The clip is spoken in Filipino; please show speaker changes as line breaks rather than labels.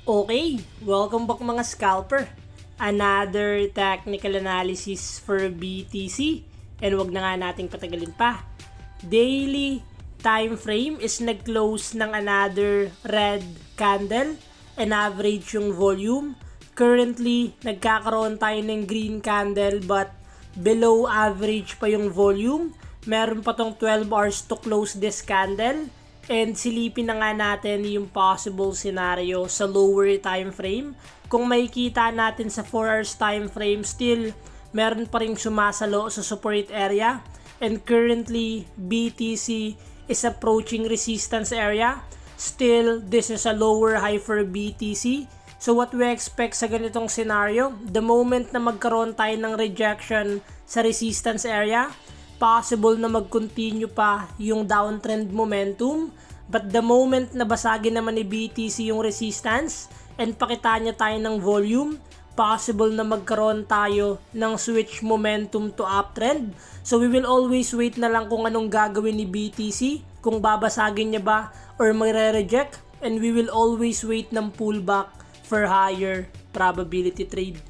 Okay, welcome back mga scalper. Another technical analysis for BTC. And wag na nga nating patagalin pa. Daily time frame is nag-close ng another red candle and average yung volume. Currently, nagkakaroon tayo ng green candle but below average pa yung volume. Meron pa tong 12 hours to close this candle. And silipin na nga natin yung possible scenario sa lower time frame. Kung makikita natin sa 4 hours time frame, still meron pa ring sumasalo sa support area. And currently, BTC is approaching resistance area. Still, this is a lower high for BTC. So what we expect sa ganitong scenario, the moment na magkaroon tayo ng rejection sa resistance area, possible na mag-continue pa yung downtrend momentum. But the moment na basagin naman ni BTC yung resistance and pakita niya tayo ng volume, possible na magkaroon tayo ng switch momentum to uptrend. So we will always wait na lang kung anong gagawin ni BTC, kung babasagin niya ba or magre-reject, and we will always wait ng pullback for higher probability trade.